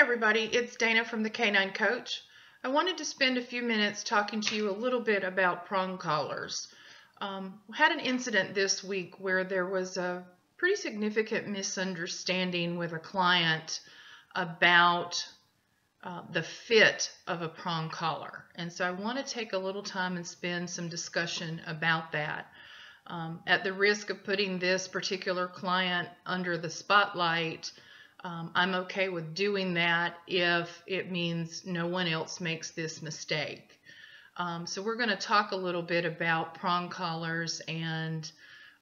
everybody, it's Dana from the Canine Coach. I wanted to spend a few minutes talking to you a little bit about prong collars. We had an incident this week where there was a pretty significant misunderstanding with a client about the fit of a prong collar. And so I want to take a little time and spend some discussion about that. At the risk of putting this particular client under the spotlight, I'm okay with doing that if it means no one else makes this mistake. So we're going to talk a little bit about prong collars and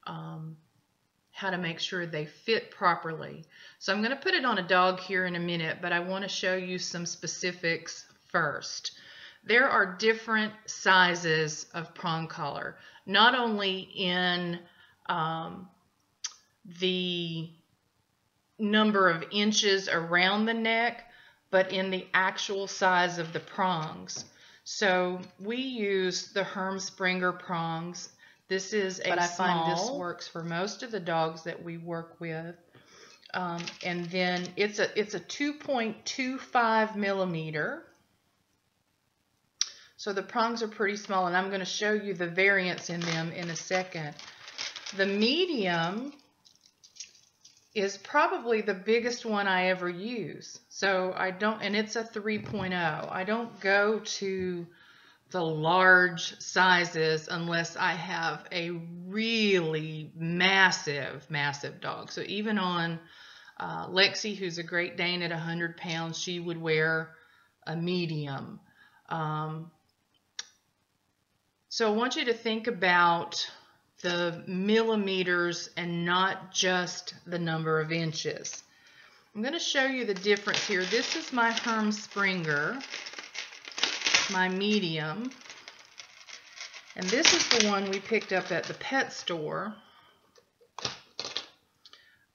how to make sure they fit properly. So I'm going to put it on a dog here in a minute, but I want to show you some specifics first. There are different sizes of prong collar, not only in the number of inches around the neck, but in the actual size of the prongs. So we use the Hermspringer prongs. This is a small, I find this works for most of the dogs that we work with. And then it's a 2.25 millimeter. So the prongs are pretty small, and I'm going to show you the variants in them in a second. The medium is probably the biggest one I ever use. So I don't, and it's a 3.0. I don't go to the large sizes unless I have a really massive dog. So even on Lexi, who's a Great Dane at 100 pounds, she would wear a medium. So I want you to think about the millimeters and not just the number of inches. I'm going to show you the difference here. This is my Hermspringer, my medium, and this is the one we picked up at the pet store.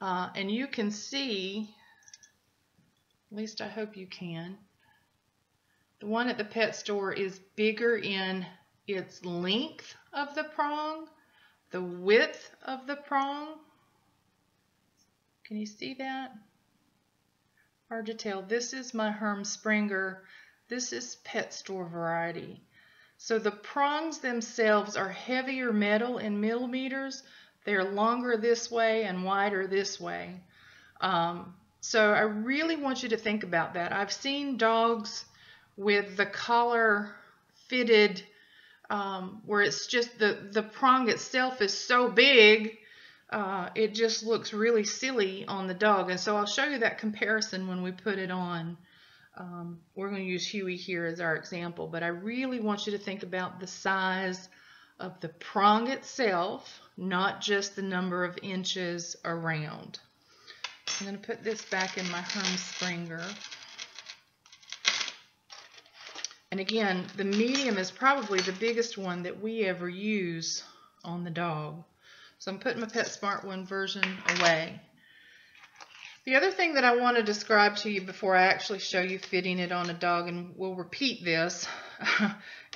And you can see, at least I hope you can, the one at the pet store is bigger in its length of the prong, the width of the prong. Can you see that? Hard to tell. This is my Hermspringer. This is pet store variety. So the prongs themselves are heavier metal in millimeters. They're longer this way and wider this way. So I really want you to think about that. I've seen dogs with the collar fitted where it's just the prong itself is so big, it just looks really silly on the dog. And so I'll show you that comparison when we put it on. We're going to use Huey here as our example, but I really want you to think about the size of the prong itself, not just the number of inches around. I'm going to put this back in my Hermspringer. And again, the medium is probably the biggest one that we ever use on the dog. So I'm putting my PetSmart 1 version away. The other thing that I want to describe to you before I actually show you fitting it on a dog, and we'll repeat this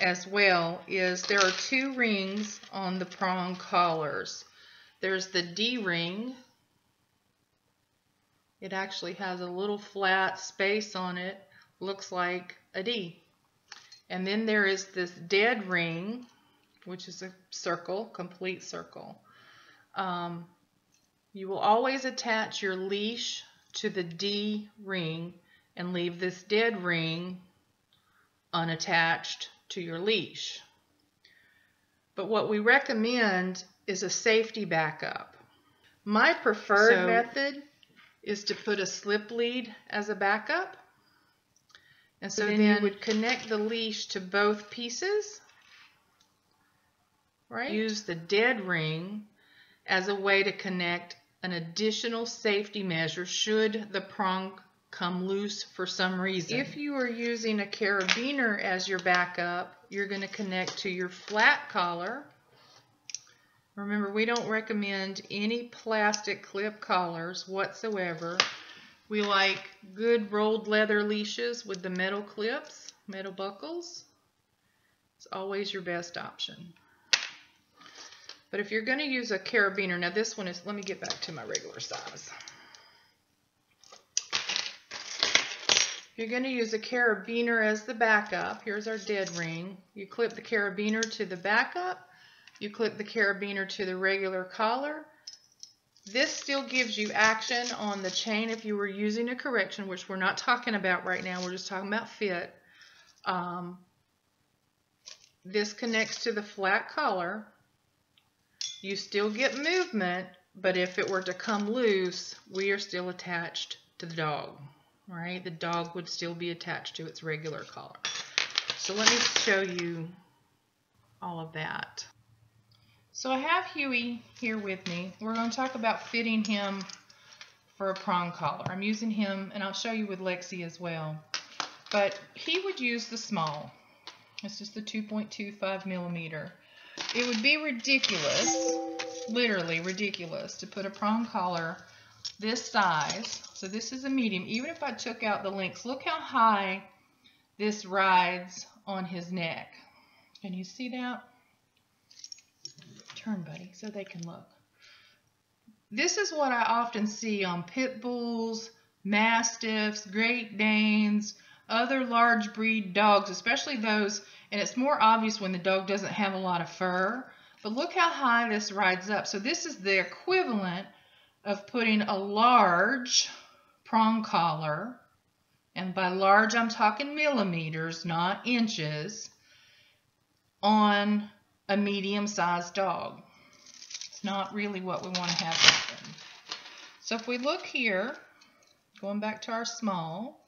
as well, is there are 2 rings on the prong collars. There's the D ring. It actually has a little flat space on it, looks like a D. And then there is this dead ring, which is a circle, complete circle. You will always attach your leash to the D ring and leave this dead ring unattached to your leash. But what we recommend is a safety backup. My preferred method is to put a slip lead as a backup. And so then you would connect the leash to both pieces, right? Use the dead ring as a way to connect an additional safety measure should the prong come loose for some reason. If you are using a carabiner as your backup, you're going to connect to your flat collar. Remember, we don't recommend any plastic clip collars whatsoever. We like good rolled leather leashes with the metal clips, metal buckles. It's always your best option. But if you're going to use a carabiner, now this one is, let me get back to my regular size. You're going to use a carabiner as the backup. Here's our dead ring. You clip the carabiner to the backup. You clip the carabiner to the regular collar. This still gives you action on the chain if you were using a correction, which we're not talking about right now. We're just talking about fit. This connects to the flat collar. You still get movement, but if it were to come loose, we are still attached to the dog. All right, the dog would still be attached to its regular collar. So let me show you all of that. So I have Huey here with me. We're going to talk about fitting him for a prong collar. I'm using him, and I'll show you with Lexi as well. But he would use the small. It's just the 2.25 millimeter. It would be ridiculous, literally ridiculous, to put a prong collar this size. So this is a medium. Even if I took out the links, look how high this rides on his neck. Can you see that? Turn, buddy, so they can look. This is what I often see on pit bulls, mastiffs, Great Danes, other large breed dogs, especially those, and it's more obvious when the dog doesn't have a lot of fur. But look how high this rides up. So this is the equivalent of putting a large prong collar, and by large I'm talking millimeters, not inches, on a medium-sized dog. It's not really what we want to have happen. So if we look here, going back to our small,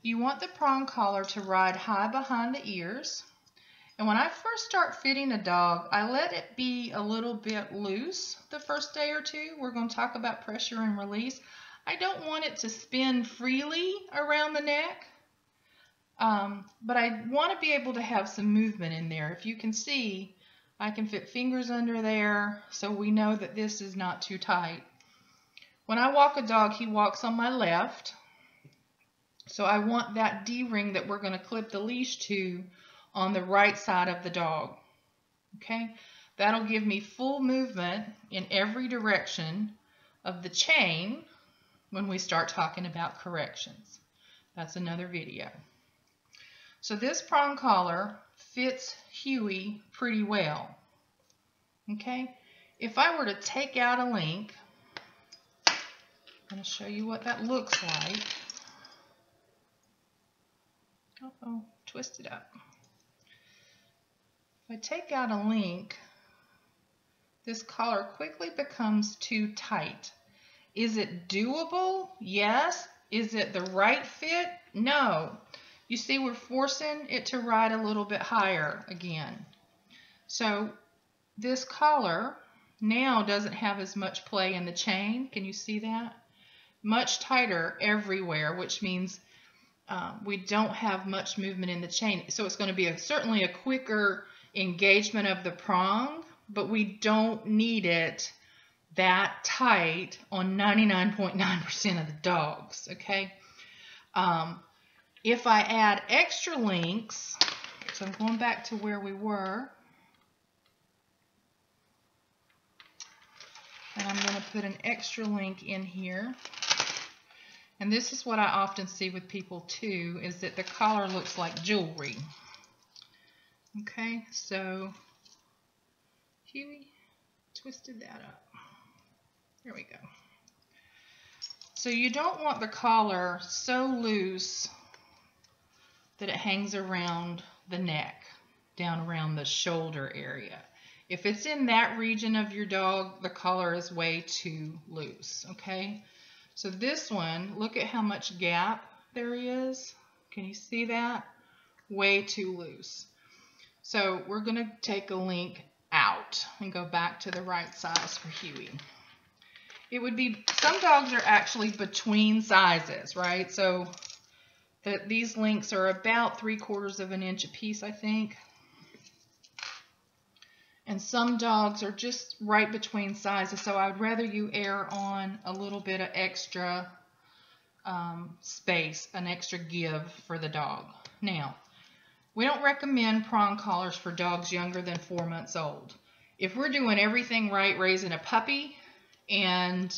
you want the prong collar to ride high behind the ears. And when I first start fitting a dog, I let it be a little bit loose the first day or two. We're going to talk about pressure and release. I don't want it to spin freely around the neck, but I want to be able to have some movement in there. If you can see, I can fit fingers under there, so we know that this is not too tight. When I walk a dog, he walks on my left, so I want that D-ring that we're going to clip the leash to on the right side of the dog. Okay, that'll give me full movement in every direction of the chain when we start talking about corrections. That's another video. So this prong collar fits Huey pretty well. Okay, if I were to take out a link, I'm going to show you what that looks like. Uh-oh, twist it up. If I take out a link, this collar quickly becomes too tight. Is it doable? Yes. Is it the right fit? No. You see, we're forcing it to ride a little bit higher again. So this collar now doesn't have as much play in the chain. Can you see that? Much tighter everywhere, which means we don't have much movement in the chain. So it's going to be certainly a quicker engagement of the prong, but we don't need it that tight on 99.9% of the dogs, okay? If I add extra links, so I'm going back to where we were, and I'm going to put an extra link in here. And this is what I often see with people too, is that the collar looks like jewelry. Okay, so Huey twisted that up. There we go. So you don't want the collar so loose that it hangs around the neck, down around the shoulder area. If it's in that region of your dog, the collar is way too loose, okay? So this one, look at how much gap there is. Can you see that? Way too loose. So we're going to take a link out and go back to the right size for Huey. It would be, some dogs are actually between sizes, right? So these links are about 3/4 of an inch a piece, I think. And some dogs are just right between sizes, so I would rather you err on a little bit of extra space, an extra give for the dog. Now, we don't recommend prong collars for dogs younger than 4 months old. If we're doing everything right, raising a puppy, and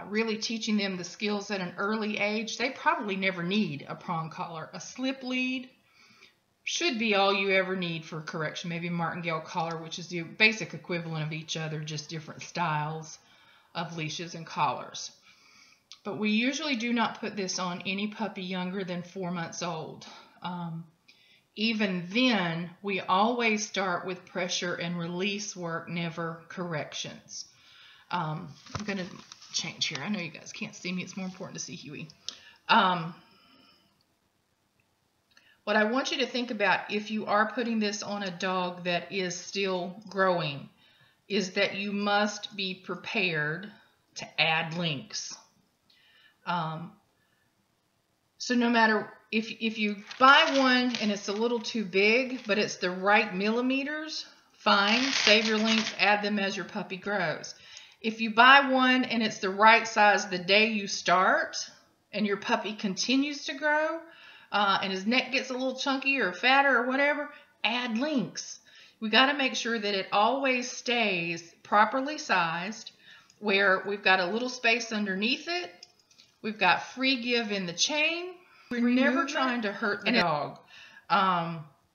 really teaching them the skills at an early age, they probably never need a prong collar. A slip lead should be all you ever need for correction. Maybe a martingale collar, which is the basic equivalent of each other, just different styles of leashes and collars. But we usually do not put this on any puppy younger than 4 months old. Even then, we always start with pressure and release work, never corrections. I'm going to change here. I know you guys can't see me. It's more important to see Huey. What I want you to think about if you are putting this on a dog that is still growing is that you must be prepared to add links. So no matter if you buy one and it's a little too big, but it's the right millimeters, fine, save your links, add them as your puppy grows. If you buy one and it's the right size the day you start and your puppy continues to grow and his neck gets a little chunky or fatter or whatever, add links. We got to make sure that it always stays properly sized, where we've got a little space underneath it. We've got free give in the chain. We're never trying to hurt the dog.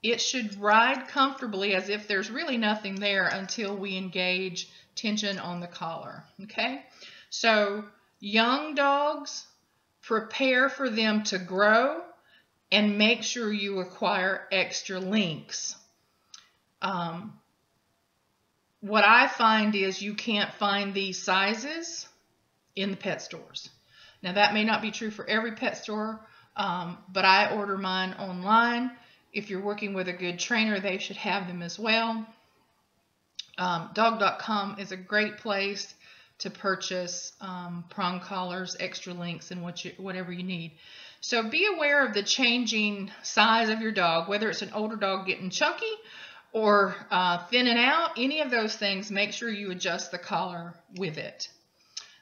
It should ride comfortably as if there's really nothing there until we engage tension on the collar. Okay? So young dogs, prepare for them to grow and make sure you acquire extra links. What I find is you can't find these sizes in the pet stores. Now that may not be true for every pet store, but I order mine online. If you're working with a good trainer, they should have them as well. Dog.com is a great place to purchase prong collars, extra links, and whatever you need. So be aware of the changing size of your dog, whether it's an older dog getting chunky or thinning out, any of those things, make sure you adjust the collar with it.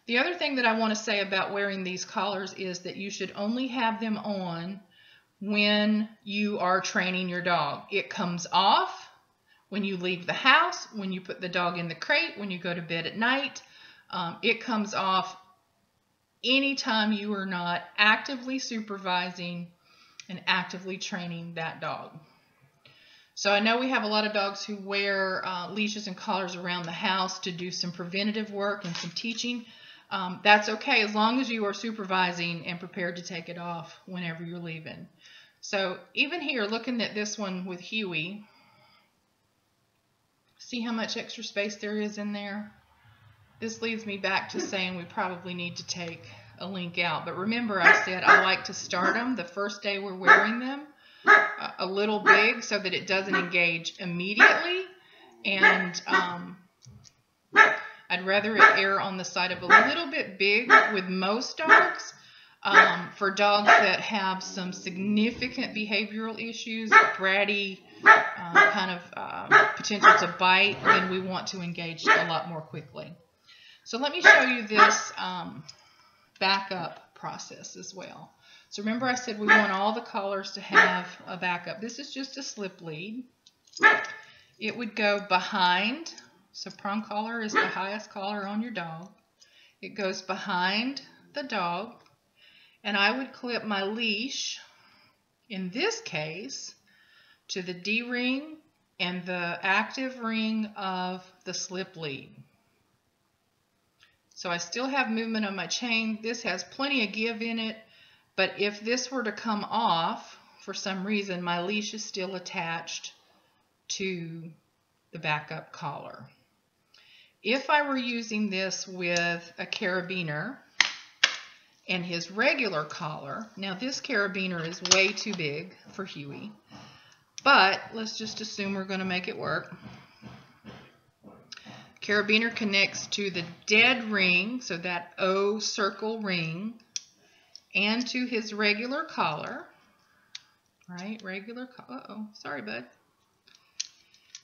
The other thing that I want to say about wearing these collars is that you should only have them on when you are training your dog. It comes off when you leave the house, when you put the dog in the crate, when you go to bed at night. It comes off anytime you are not actively supervising and actively training that dog. So I know we have a lot of dogs who wear leashes and collars around the house to do some preventative work and some teaching. That's okay as long as you are supervising and prepared to take it off whenever you're leaving. So even here, looking at this one with Huey, see how much extra space there is in there? This leads me back to saying we probably need to take a link out. But remember, I said I like to start them the first day we're wearing them a little big so that it doesn't engage immediately. And I'd rather it err on the side of a little bit big with most dogs. For dogs that have some significant behavioral issues, bratty, kind of potential to bite, then we want to engage a lot more quickly. So let me show you this backup process as well. So remember I said we want all the collars to have a backup. This is just a slip lead. It would go behind. So prong collar is the highest collar on your dog. It goes behind the dog. And I would clip my leash, in this case, to the D-ring and the active ring of the slip lead. So I still have movement on my chain. This has plenty of give in it, but if this were to come off for some reason, my leash is still attached to the backup collar. If I were using this with a carabiner and his regular collar, now this carabiner is way too big for Huey, but let's just assume we're going to make it work. Carabiner connects to the dead ring, so that O circle ring, and to his regular collar, right? Regular collar. Uh-oh, sorry, bud.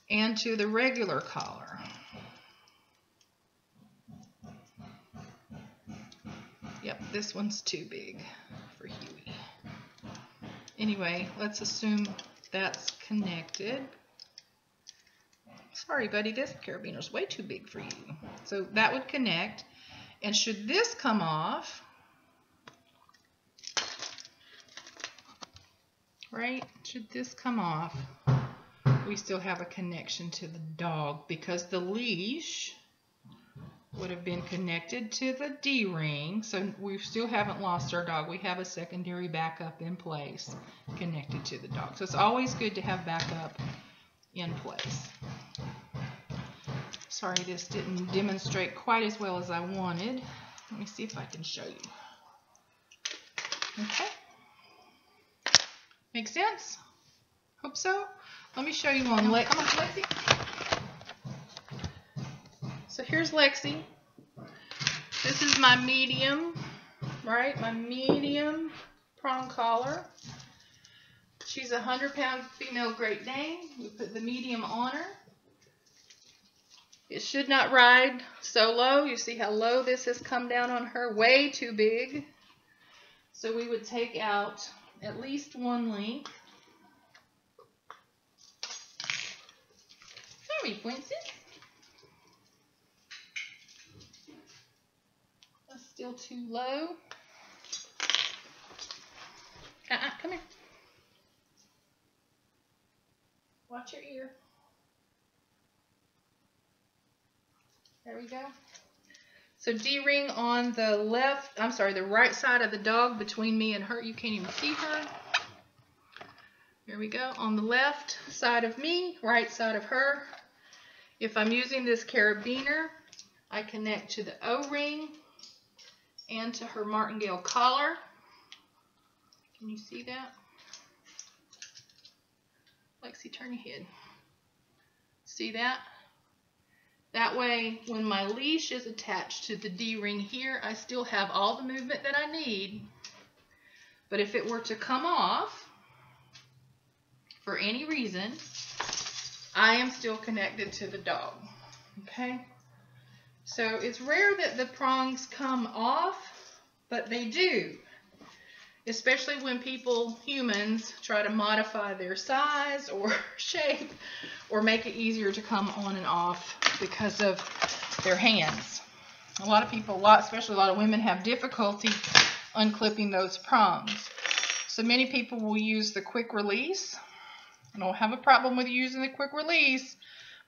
And to the regular collar. Yep, this one's too big for Huey. Anyway, let's assume that's connected. Sorry, buddy, this carabiner's way too big for you. So that would connect. And should this come off, right, should this come off, we still have a connection to the dog because the leash would have been connected to the D-ring, so we still haven't lost our dog. We have a secondary backup in place connected to the dog. So it's always good to have backup in place. Sorry, this didn't demonstrate quite as well as I wanted. Let me see if I can show you. Okay. Make sense? Hope so. Let me show you on Come on, Lexi. So here's Lexi. This is my medium, right? My medium prong collar. She's a 100-pound female Great Dane. We put the medium on her. It should not ride so low. You see how low this has come down on her? Way too big. So we would take out at least one link. Sorry, Quincy. That's still too low. Come here. Watch your ear. There we go. So D-ring on the left, I'm sorry, the right side of the dog between me and her. You can't even see her. There we go. On the left side of me, right side of her. If I'm using this carabiner, I connect to the O-ring and to her martingale collar. Can you see that? Lexi, turn your head. See that? That way, when my leash is attached to the D-ring here, I still have all the movement that I need. But if it were to come off, for any reason, I am still connected to the dog. Okay? So it's rare that the prongs come off, but they do. Especially when people, humans, try to modify their size or shape or make it easier to come on and off because of their hands. A lot of people, especially a lot of women, have difficulty unclipping those prongs. So many people will use the quick release. I don't have a problem with using the quick release,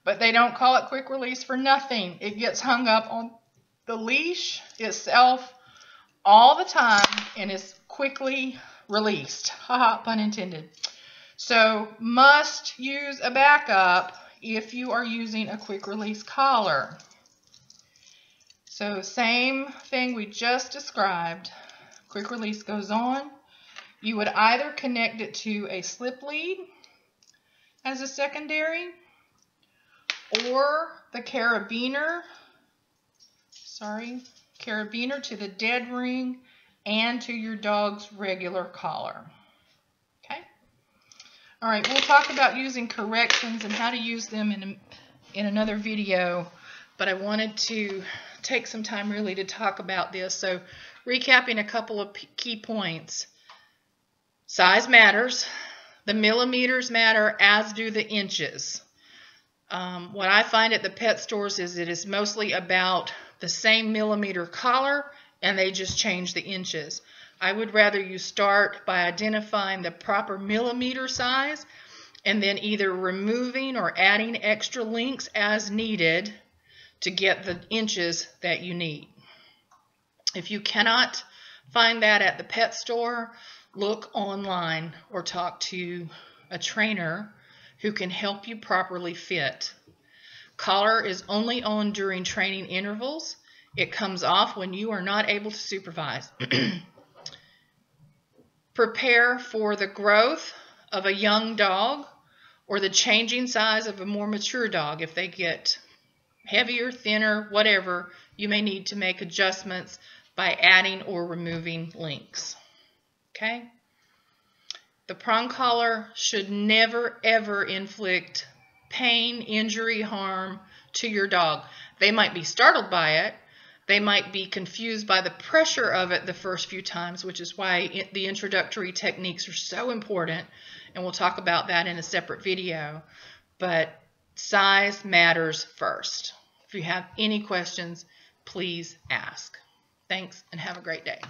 but they don't call it quick release for nothing. It gets hung up on the leash itself all the time and is quickly released. Haha, pun intended. So must use a backup if you are using a quick release collar. So same thing we just described. Quick release goes on. You would either connect it to a slip lead as a secondary or the carabiner, carabiner to the dead ring and to your dog's regular collar. Okay? All right, we'll talk about using corrections and how to use them in another video, but I wanted to take some time really to talk about this. So recapping a couple of key points. Size matters. The millimeters matter, as do the inches. What I find at the pet stores is it is mostly about the same millimeter collar, and they just change the inches. I would rather you start by identifying the proper millimeter size and then either removing or adding extra links as needed to get the inches that you need. If you cannot find that at the pet store, look online or talk to a trainer who can help you properly fit. Collar is only on during training intervals. It comes off when you are not able to supervise. Prepare for the growth of a young dog or the changing size of a more mature dog. If they get heavier, thinner, whatever, you may need to make adjustments by adding or removing links. Okay? The prong collar should never, ever inflict pain, injury, harm to your dog. They might be startled by it. They might be confused by the pressure of it the first few times, which is why the introductory techniques are so important, and we'll talk about that in a separate video. But size matters first. If you have any questions, please ask. Thanks, and have a great day.